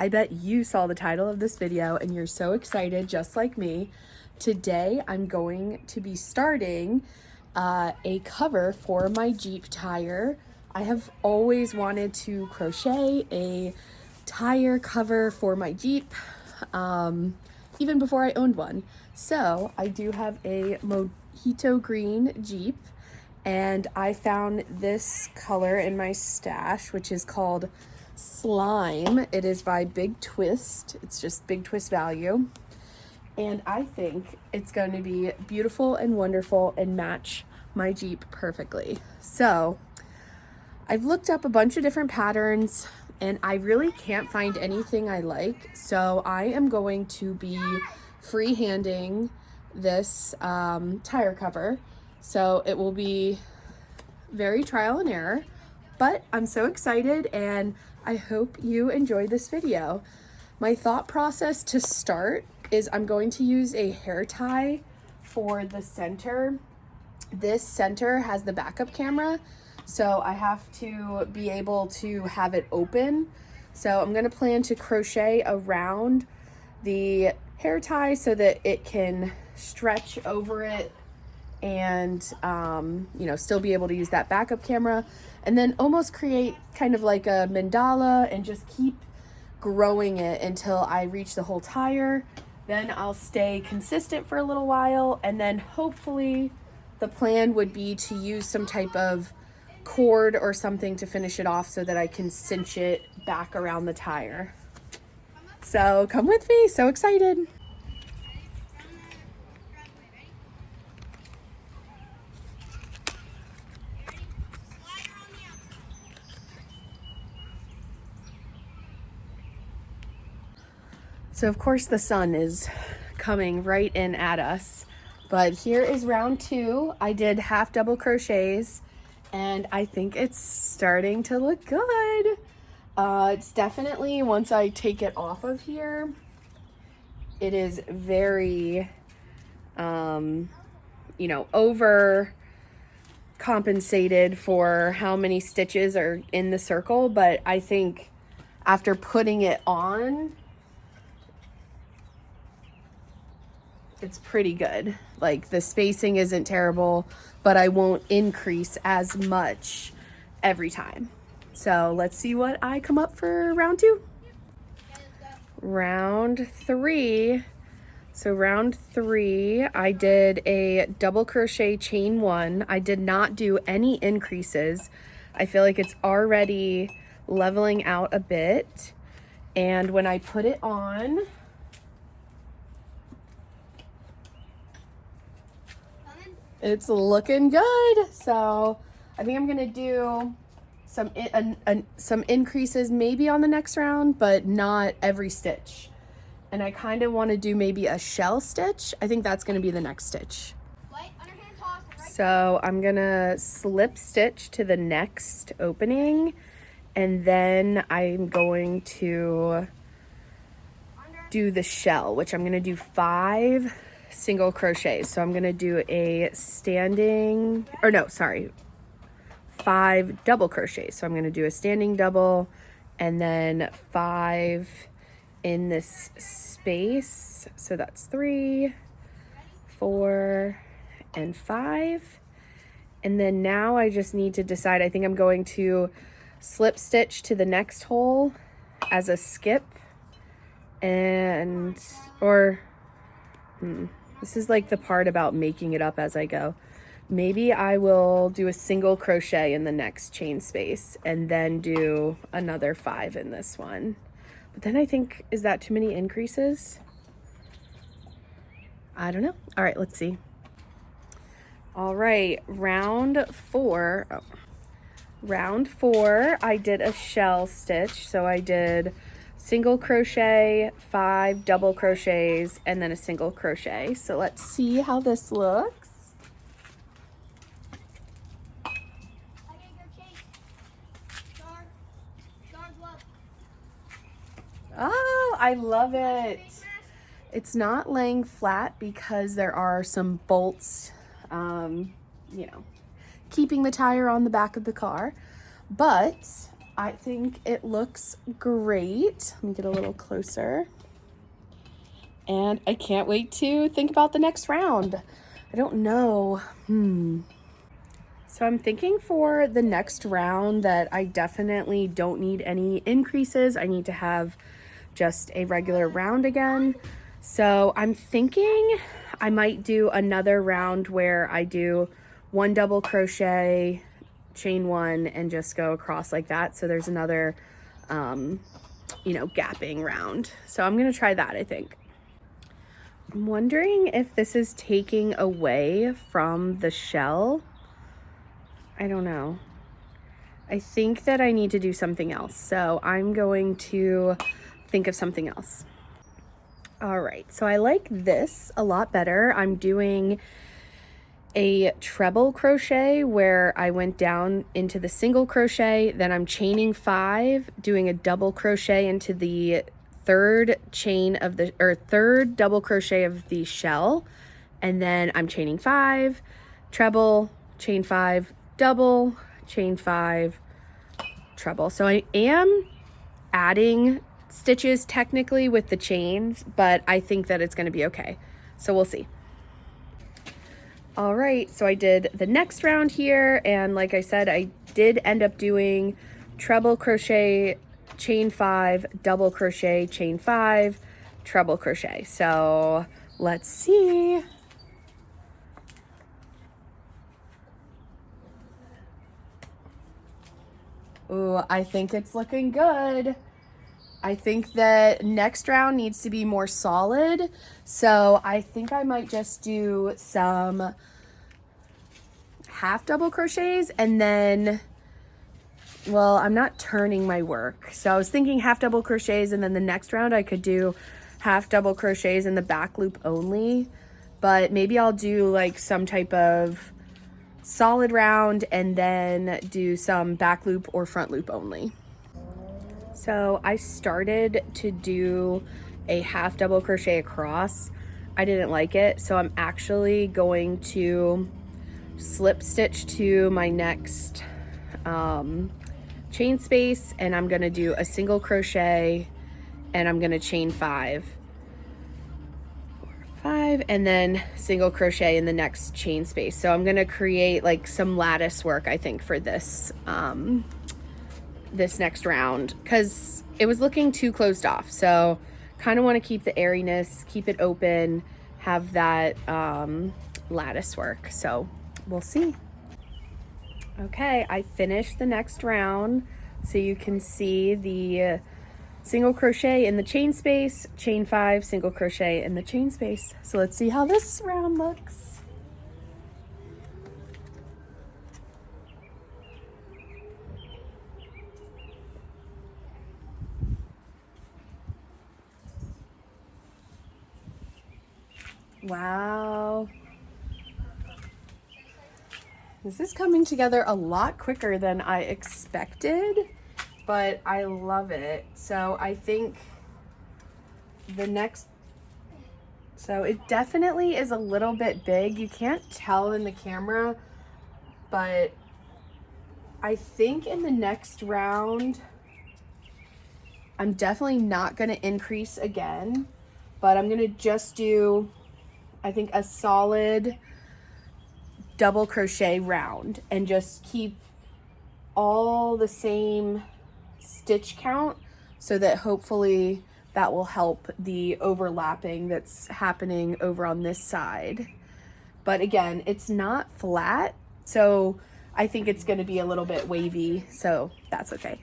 I bet you saw the title of this video and you're so excited just like me. Today I'm going to be starting a cover for my Jeep tire. I have always wanted to crochet a tire cover for my Jeep, even before I owned one. So I do have a mojito green Jeep, and I found this color in my stash, which is called Slime. It is by Big Twist. It's just Big Twist value. And I think it's going to be beautiful and wonderful and match my Jeep perfectly. So I've looked up a bunch of different patterns and I really can't find anything I like. So I am going to be freehanding this tire cover. So it will be very trial and error, but I'm so excited and I hope you enjoy this video. My thought process to start is I'm going to use a hair tie for the center. This center has the backup camera, so I have to be able to have it open. So I'm going to plan to crochet around the hair tie so that it can stretch over it and still be able to use that backup camera, and then almost create kind of like a mandala and just keep growing it until I reach the whole tire. Then I'll stay consistent for a little while, and then hopefully the plan would be to use some type of cord or something to finish it off so that I can cinch it back around the tire. So come with me, so excited. So of course the sun is coming right in at us, but here is round 2. I did half double crochets and I think it's starting to look good. It's definitely, once I take it off of here, it is very, over compensated for how many stitches are in the circle. But I think after putting it on, it's pretty good. Like, the spacing isn't terrible, but I won't increase as much every time. So let's see what I come up for round 2. Round 3. So round 3, I did a double crochet chain 1. I did not do any increases. I feel like it's already leveling out a bit. And when I put it on, it's looking good. So I think I'm gonna do some increases maybe on the next round, but not every stitch. And I kind of want to do maybe a shell stitch. I think that's gonna be the next stitch. So I'm gonna slip stitch to the next opening, and then I'm going to do the shell, which I'm gonna do 5 single crochets. So I'm gonna do a 5 double crochets. So I'm gonna do a standing double and then 5 in this space. So that's 3, 4, and 5. And then now I just need to decide. I think I'm going to slip stitch to the next hole as a skip, and this is like the part about making it up as I go. Maybe I will do a single crochet in the next chain space and then do another 5 in this one. But then I think, is that too many increases? I don't know. All right, let's see. All right, round 4. Round 4, I did a shell stitch. So I did single crochet, 5 double crochets, and then a single crochet. So let's see how this looks. Oh, I love it. It's not laying flat because there are some bolts, keeping the tire on the back of the car, but I think it looks great. Let me get a little closer. And I can't wait to think about the next round. I don't know. So I'm thinking for the next round that I definitely don't need any increases. I need to have just a regular round again. So I'm thinking I might do another round where I do 1 double crochet, chain 1, and just go across like that. So there's another, you know, gapping round. So I'm gonna try that, I think. I'm wondering if this is taking away from the shell. I don't know. I think that I need to do something else. So I'm going to think of something else. All right, so I like this a lot better. I'm doing a treble crochet where I went down into the single crochet, then I'm chaining 5, doing a double crochet into the third double crochet of the shell, and then I'm chaining 5, treble, chain 5, double, chain 5, treble. So I am adding stitches technically with the chains, but I think that it's going to be okay. So we'll see. All right, so I did the next round here, and like I said, I did end up doing treble crochet, chain 5, double crochet, chain 5, treble crochet. So let's see. Ooh, I think it's looking good. I think that next round needs to be more solid. So I think I might just do some half double crochets and then, well, I'm not turning my work. So I was thinking half double crochets, and then the next round I could do half double crochets in the back loop only. But maybe I'll do like some type of solid round and then do some back loop or front loop only. So I started to do a half double crochet across. I didn't like it, so I'm actually going to slip stitch to my next chain space, and I'm gonna do a single crochet, and I'm gonna chain 5, 4, 5, and then single crochet in the next chain space. So I'm gonna create like some lattice work, I think, for this this next round, because it was looking too closed off. So kind of want to keep the airiness, keep it open, have that lattice work. So we'll see. Okay, I finished the next round, so you can see the single crochet in the chain space, chain 5, single crochet in the chain space. So let's see how this round looks. Wow. This is coming together a lot quicker than I expected, but I love it. So I think the next, so it definitely is a little bit big. You can't tell in the camera, but I think in the next round, I'm definitely not going to increase again, but I'm going to just do, I think, a solid double crochet round and just keep all the same stitch count, so that hopefully that will help the overlapping that's happening over on this side. But again, it's not flat, so I think it's going to be a little bit wavy, so that's okay.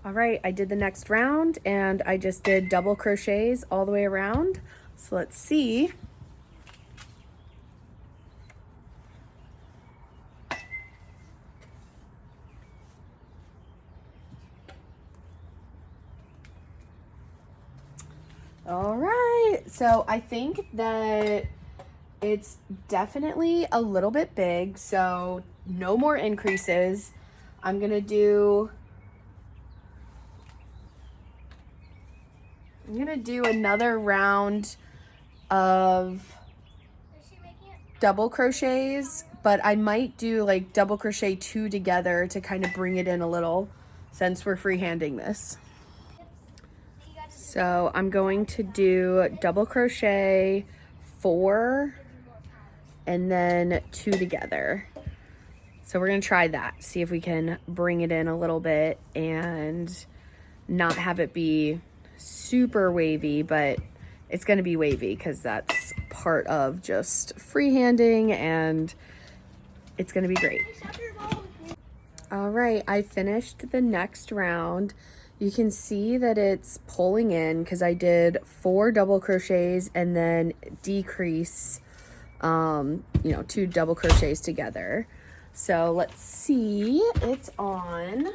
All right, I did the next round and I just did double crochets all the way around. So let's see. All right, so I think that it's definitely a little bit big, so no more increases. I'm gonna do another round of, Is she making it? double crochets, but I might do like double crochet 2 together to kind of bring it in a little since we're freehanding this. So I'm going to do double crochet 4 and then 2 together. So we're gonna try that, see if we can bring it in a little bit and not have it be super wavy, but it's gonna be wavy because that's part of just freehanding and it's gonna be great. All right, I finished the next round. You can see that it's pulling in because I did 4 double crochets and then decrease, 2 double crochets together. So let's see, it's on.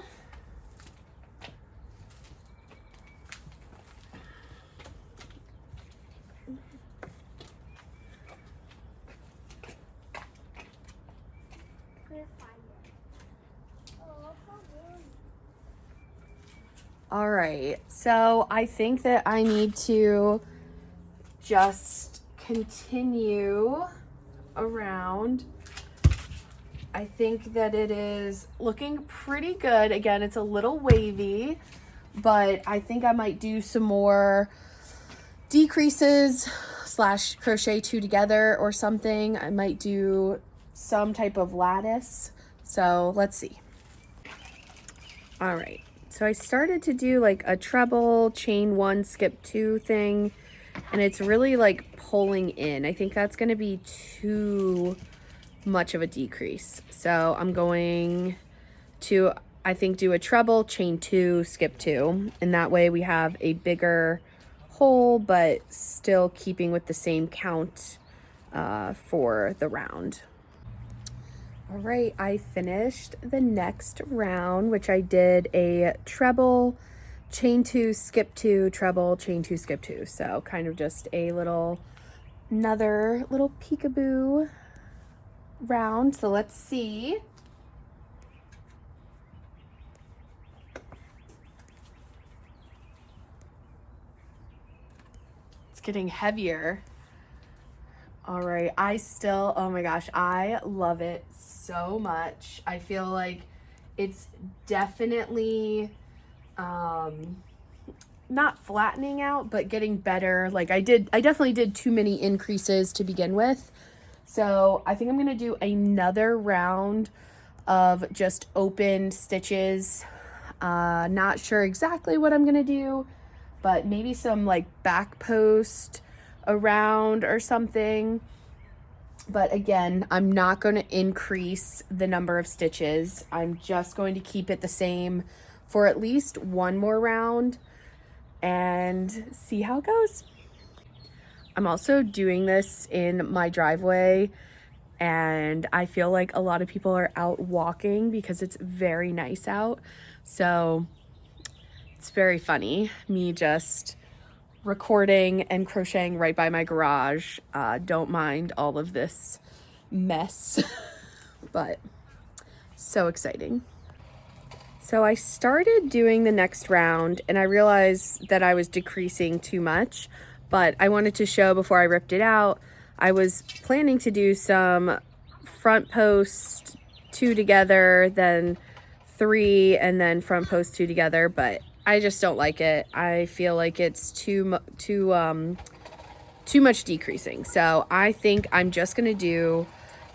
All right, so I think that I need to just continue around. I think that it is looking pretty good. Again, it's a little wavy, but I think I might do some more decreases / crochet 2 together or something. I might do some type of lattice. So let's see. All right. So I started to do like a treble, chain 1, skip 2 thing, and it's really like pulling in. I think that's going to be too much of a decrease. So I'm going to, I think, do a treble, chain 2, skip 2, and that way we have a bigger hole, but still keeping with the same count for the round. All right, I finished the next round, which I did a treble, chain 2, skip 2, treble, chain 2, skip 2. So kind of just a little, another little peekaboo round. So let's see. It's getting heavier. All right, oh my gosh, I love it so much. I feel like it's definitely not flattening out, but getting better. Like I definitely did too many increases to begin with. So I think I'm gonna do another round of just open stitches. Not sure exactly what I'm gonna do, but maybe some like back post around or something. But again, I'm not going to increase the number of stitches. I'm just going to keep it the same for at least one more round and see how it goes. I'm also doing this in my driveway, and I feel like a lot of people are out walking because it's very nice out. So it's very funny, me just recording and crocheting right by my garage. Don't mind all of this mess, but so exciting. So I started doing the next round and I realized that I was decreasing too much, but I wanted to show before I ripped it out. I was planning to do some front post 2 together, then 3, and then front post 2 together, but I just don't like it. I feel like it's too much decreasing. So I think I'm just gonna do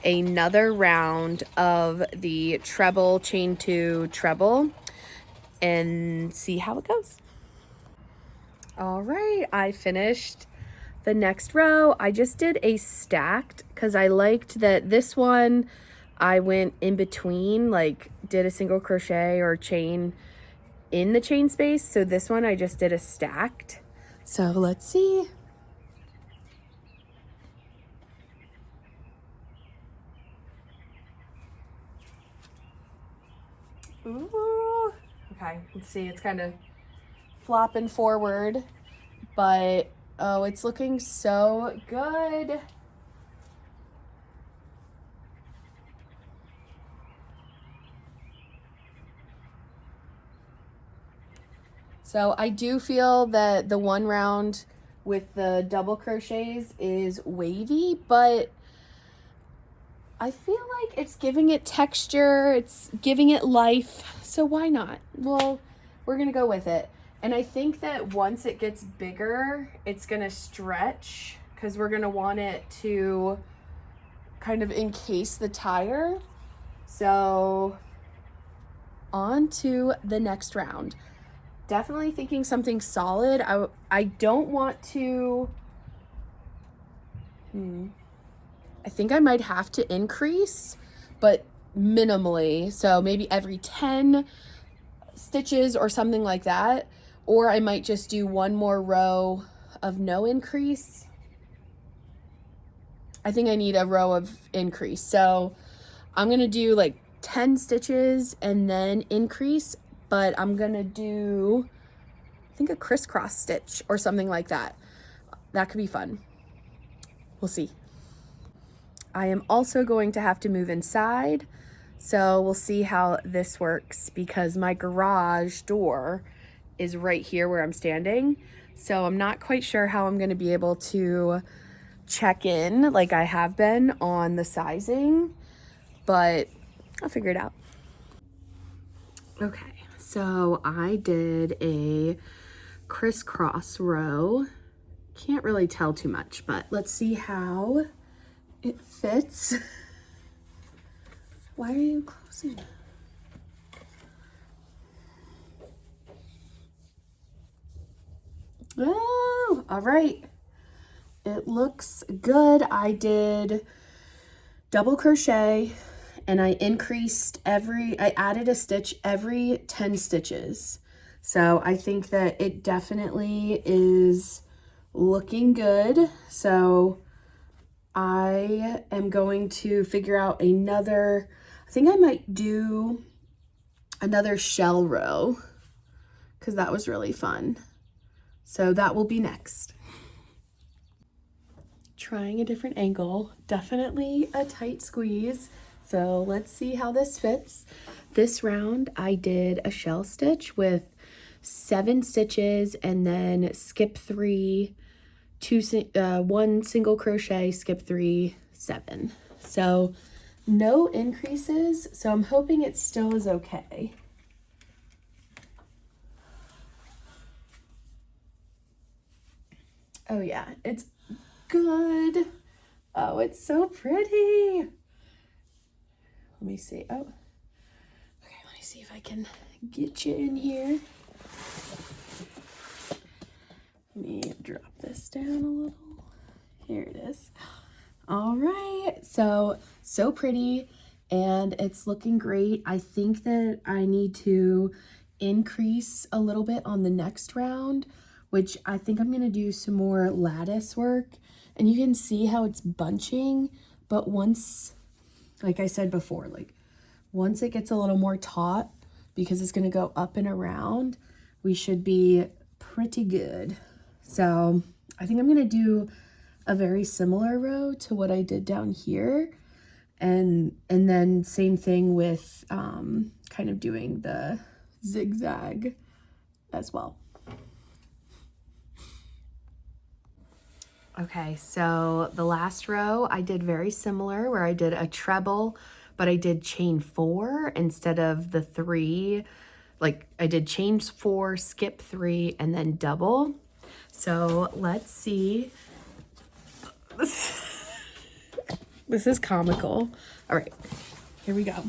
another round of the treble, chain 2, treble, and see how it goes. All right, I finished the next row. I just did a stacked because I liked that this one I went in between, like did a single crochet or chain in the chain space. So this one I just did a stacked. So let's see. Ooh. Okay, let's see. It's kind of flopping forward, but oh, it's looking so good. So I do feel that the one round with the double crochets is wavy, but I feel like it's giving it texture, it's giving it life, so why not? Well, we're gonna go with it. And I think that once it gets bigger, it's gonna stretch because we're gonna want it to kind of encase the tire. So on to the next round. Definitely thinking something solid. I don't want to, I think I might have to increase, but minimally. So maybe every 10 stitches or something like that. Or I might just do one more row of no increase. I think I need a row of increase. So I'm gonna do like 10 stitches and then increase, but I'm gonna do, I think, a crisscross stitch or something like that. That could be fun. We'll see. I am also going to have to move inside, so we'll see how this works because my garage door is right here where I'm standing. So I'm not quite sure how I'm gonna be able to check in like I have been on the sizing, but I'll figure it out. Okay, so I did a crisscross row. Can't really tell too much, but let's see how it fits. Why are you closing? Oh, all right. It looks good. I did double crochet and I added a stitch every 10 stitches. So I think that it definitely is looking good. So I am going to figure out another, I think I might do another shell row because that was really fun. So that will be next. Trying a different angle, definitely a tight squeeze. So let's see how this fits. This round I did a shell stitch with 7 stitches and then skip 3, 1 single crochet, skip 3, 7. So no increases, so I'm hoping it still is okay. Oh yeah, it's good. Oh, it's so pretty. Let me see. Oh, okay, let me see if I can get you in here. Let me drop this down a little. Here it is. All right, so pretty and it's looking great. I think that I need to increase a little bit on the next round, which I think I'm gonna do some more lattice work. And you can see how it's bunching, but once, like I said before, like once it gets a little more taut, because it's gonna go up and around, we should be pretty good. So I think I'm gonna do a very similar row to what I did down here. And then same thing with kind of doing the zigzag as well. Okay, so the last row I did very similar where I did a treble, but I did chain 4 instead of the 3. Like I did chain 4, skip 3, and then double. So let's see. This is comical. All right, here we go.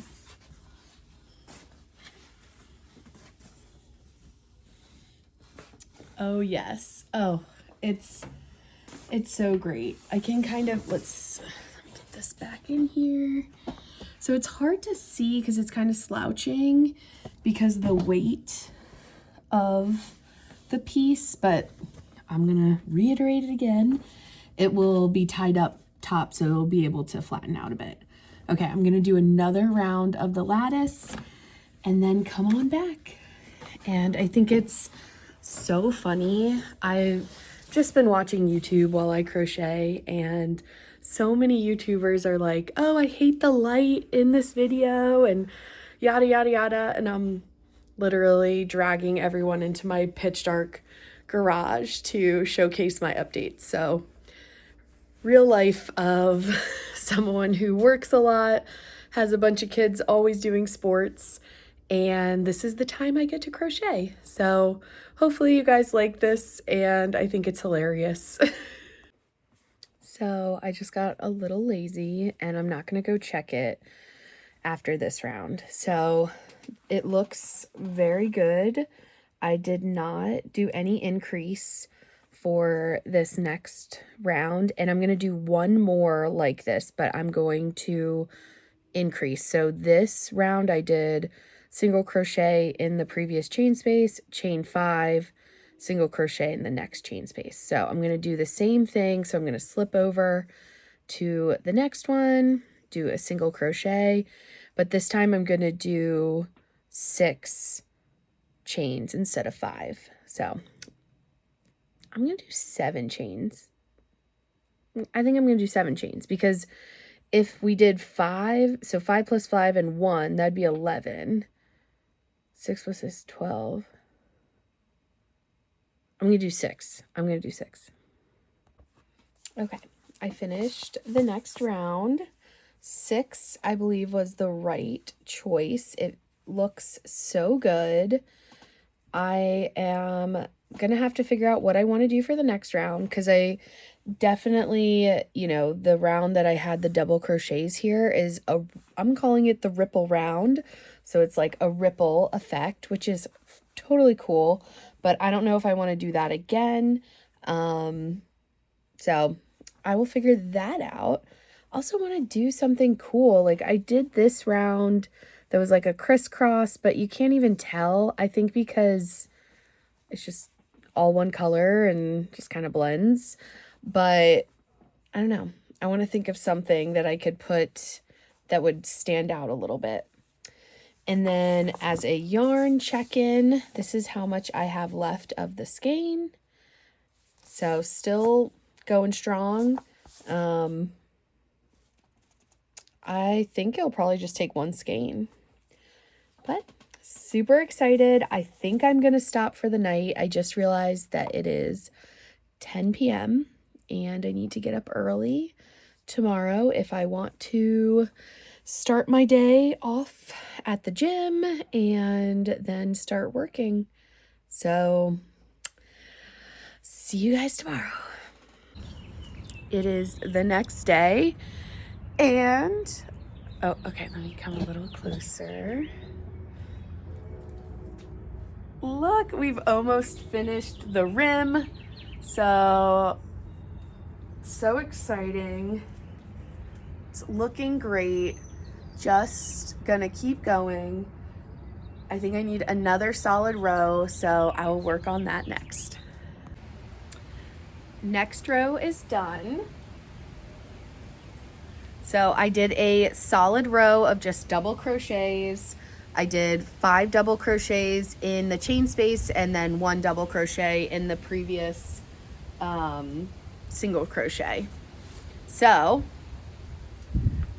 Oh yes. Oh, it's so great. I can kind of, let me get this back in here. So it's hard to see because it's kind of slouching because the weight of the piece, but I'm gonna reiterate it again. It will be tied up top, so it'll be able to flatten out a bit. Okay, I'm gonna do another round of the lattice and then come on back. And I think it's so funny. I've just been watching YouTube while I crochet, and so many YouTubers are like, oh, I hate the light in this video and yada, yada, yada. And I'm literally dragging everyone into my pitch dark garage to showcase my updates. So real life of someone who works a lot, has a bunch of kids always doing sports, and this is the time I get to crochet. So hopefully you guys like this, and I think it's hilarious. So I just got a little lazy and I'm not gonna go check it after this round. So it looks very good. I did not do any increase for this next round, and I'm going to do one more like this, but I'm going to increase. So this round I did single crochet in the previous chain space, chain 5, single crochet in the next chain space. So I'm going to do the same thing. So I'm going to slip over to the next one, do a single crochet, but this time I'm going to do 6 chains instead of 5. So I'm going to do 7 chains. I think I'm going to do 7 chains because if we did 5, so 5 plus 5 and 1, that'd be 11. 6 plus 6, 12. I'm going to do 6. I'm going to do 6. Okay, I finished the next round. 6, I believe, was the right choice. It looks so good. I am going to have to figure out what I want to do for the next round because I definitely, the round that I had the double crochets here is I'm calling it the ripple round. So it's like a ripple effect, which is totally cool, but I don't know if I want to do that again. So I will figure that out. Also want to do something cool. Like I did this round that was like a crisscross, but you can't even tell, I think, because it's just all one color and just kind of blends. But I don't know. I want to think of something that I could put that would stand out a little bit. And then as a yarn check-in, this is how much I have left of the skein. So still going strong. I think it'll probably just take one skein. But super excited. I think I'm going to stop for the night. I just realized that it is 10 p.m. and I need to get up early tomorrow if I want to start my day off at the gym and then start working. So see you guys tomorrow. It is the next day and oh, okay, let me come a little closer. Look, we've almost finished the rim. So exciting. It's looking great. Just gonna keep going. I think I need another solid row, so I will work on that next. Next row is done. So I did a solid row of just double crochets. I did 5 double crochets in the chain space and then 1 double crochet in the previous single crochet. So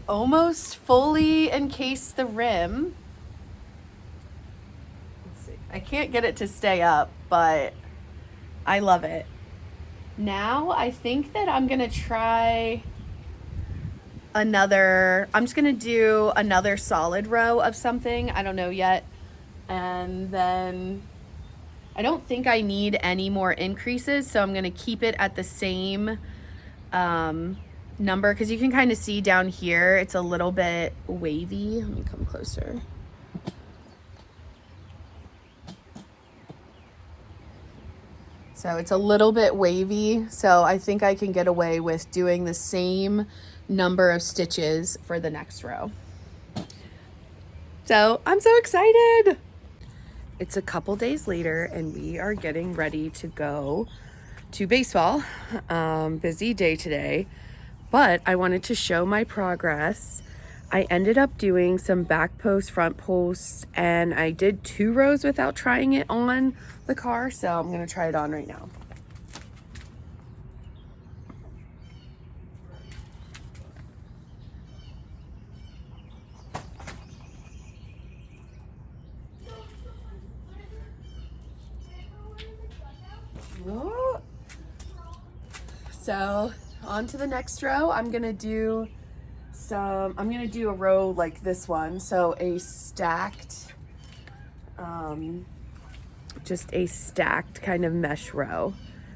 almost fully encased the rim. Let's see. I can't get it to stay up, but I love it. Now I think that I'm gonna try I'm just gonna do another solid row of something. I don't know yet. And then I don't think I need any more increases, so I'm gonna keep it at the same number because you can kind of see down here it's a little bit wavy. Let me come closer. So it's a little bit wavy, so I think I can get away with doing the same number of stitches for the next row. So I'm so excited. It's a couple days later and we are getting ready to go to baseball. Busy day today, but I wanted to show my progress. I ended up doing some back posts, front posts, and I did 2 rows without trying it on the car, so I'm gonna try it on right now. So On to the next row. I'm gonna do a row like this one. So a stacked, just a stacked kind of mesh row.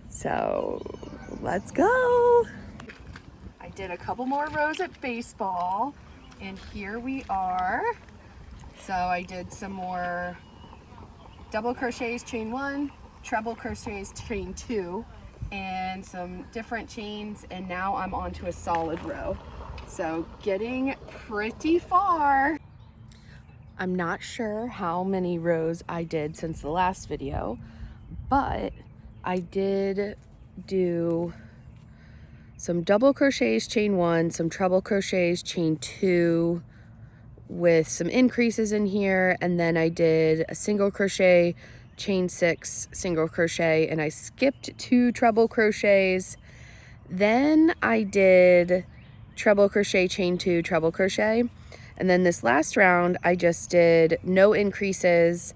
So let's go. I did a couple more rows at baseball, and here we are. So I did some more double crochets chain 1, treble crochets chain 2, and some different chains, and now I'm onto a solid row. So getting pretty far. I'm not sure how many rows I did since the last video, but I did do some double crochets chain 1, some treble crochets chain 2 with some increases in here, and then I did a single crochet chain 6 single crochet, and I skipped 2 treble crochets. Then I did treble crochet chain 2 treble crochet, and then this last round I just did no increases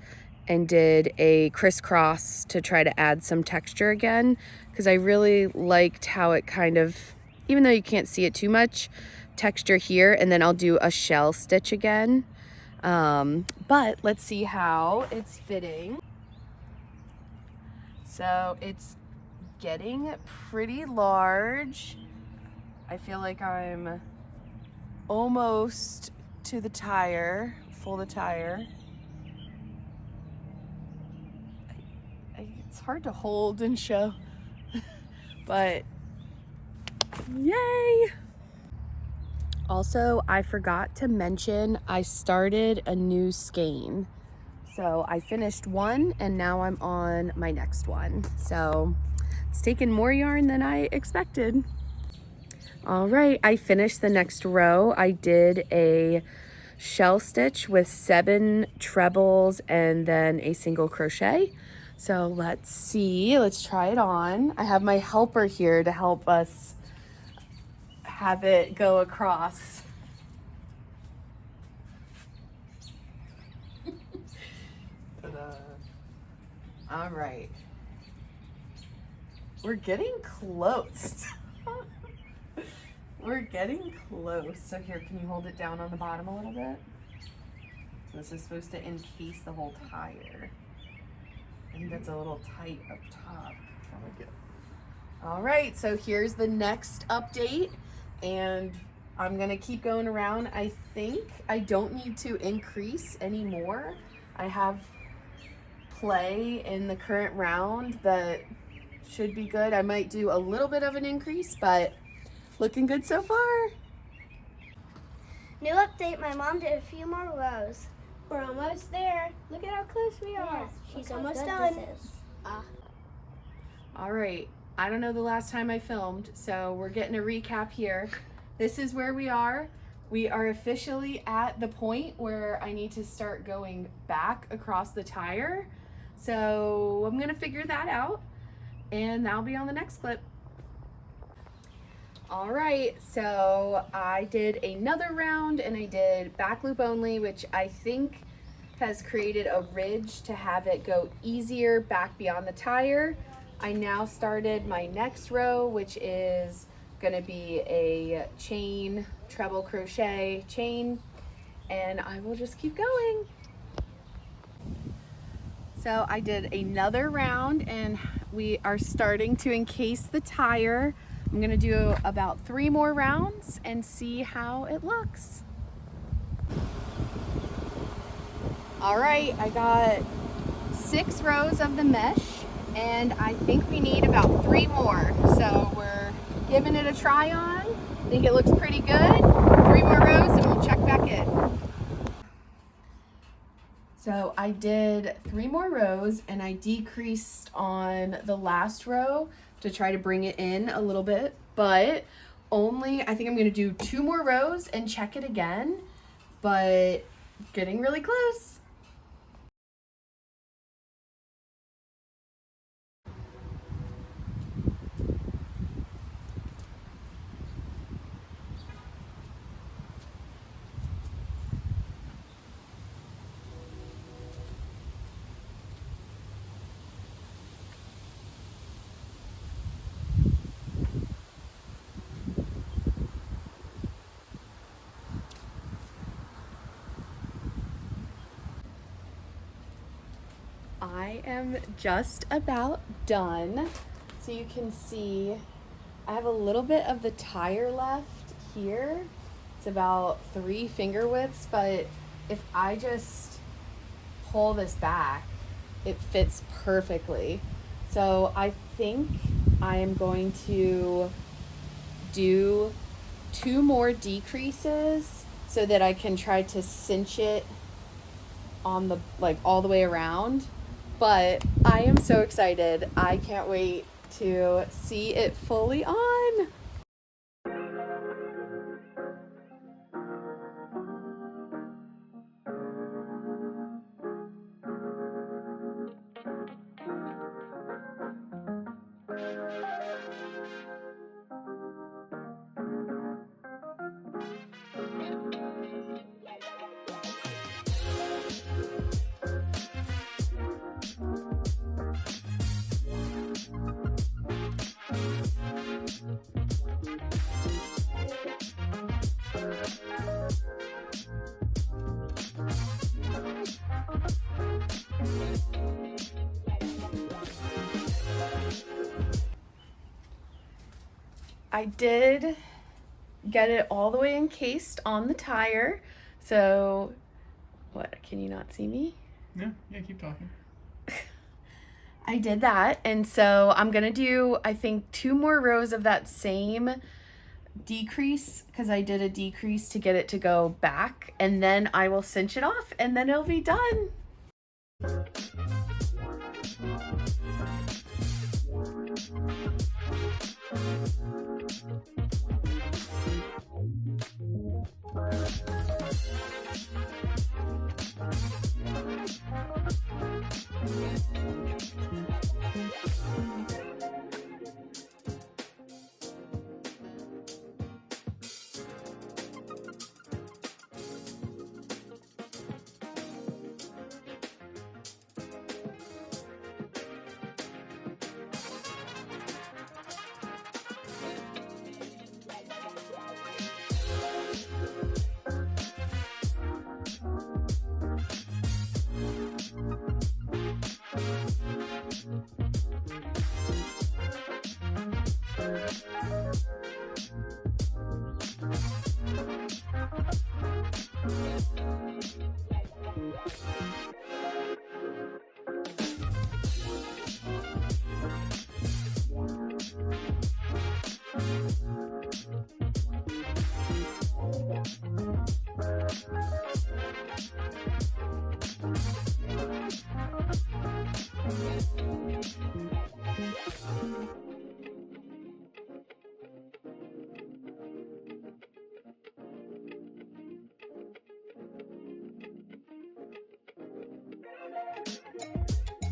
and did a crisscross to try to add some texture again, because I really liked how it kind of, even though you can't see it too much, texture here, and then I'll do a shell stitch again. But let's see how it's fitting. So it's getting pretty large. I feel like I'm almost to the tire, full the tire. It's hard to hold and show, but yay! Also, I forgot to mention I started a new skein. So I finished one and now I'm on my next one. So it's taken more yarn than I expected. All right, I finished the next row. I did a shell stitch with 7 trebles and then a single crochet. So let's see, let's try it on. I have my helper here to help us have it go across. All right, we're getting close. We're getting close. So here, can you hold it down on the bottom a little bit? So this is supposed to encase the whole tire. I think that's a little tight up top. All right, so here's the next update, and I'm gonna keep going around. I think I don't need to increase anymore. I have play in the current round that should be good. I might do a little bit of an increase, but looking good so far. New update, my mom did a few more rows. We're almost there. Look at how close we are. Yeah, she's almost done. All right, I don't know the last time I filmed, so we're getting a recap here. This is where we are. We are officially at the point where I need to start going back across the tire. So I'm gonna figure that out, and that'll be on the next clip. All right, so I did another round and I did back loop only, which I think has created a ridge to have it go easier back beyond the tire. I now started my next row, which is gonna be a chain, treble crochet, chain, and I will just keep going. So I did another round and we are starting to encase the tire. I'm gonna do about 3 more rounds and see how it looks. All right, I got 6 rows of the mesh and I think we need about 3 more. So we're giving it a try on. I think it looks pretty good. 3 more rows and we'll check back in. So I did 3 more rows and I decreased on the last row to try to bring it in a little bit, but only, I think I'm gonna do 2 more rows and check it again, but getting really close. I am just about done. So you can see I have a little bit of the tire left here. It's about 3 finger widths, but if I just pull this back, it fits perfectly. So I think I am going to do 2 more decreases so that I can try to cinch it on the, like, all the way around. But I am so excited. I can't wait to see it fully on. I did get it all the way encased on the tire. So, what, can you not see me? Yeah, keep talking. I did that, and so I'm gonna do, I think, 2 more rows of that same decrease, because I did a decrease to get it to go back, and then I will cinch it off, and then it'll be done.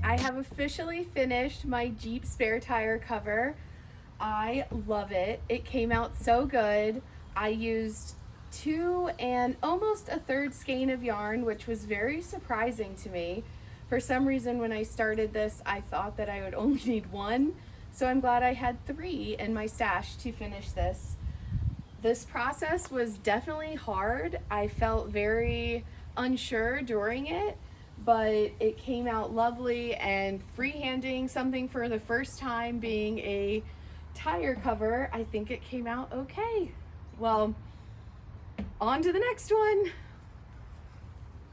I have officially finished my Jeep spare tire cover. I love it. It came out so good. I used 2 and almost a 3rd skein of yarn, which was very surprising to me. For some reason, when I started this, I thought that I would only need 1. So I'm glad I had 3 in my stash to finish this. This process was definitely hard. I felt very unsure during it, but it came out lovely, and freehanding something for the first time being a tire cover, I think it came out okay. Well, on to the next one.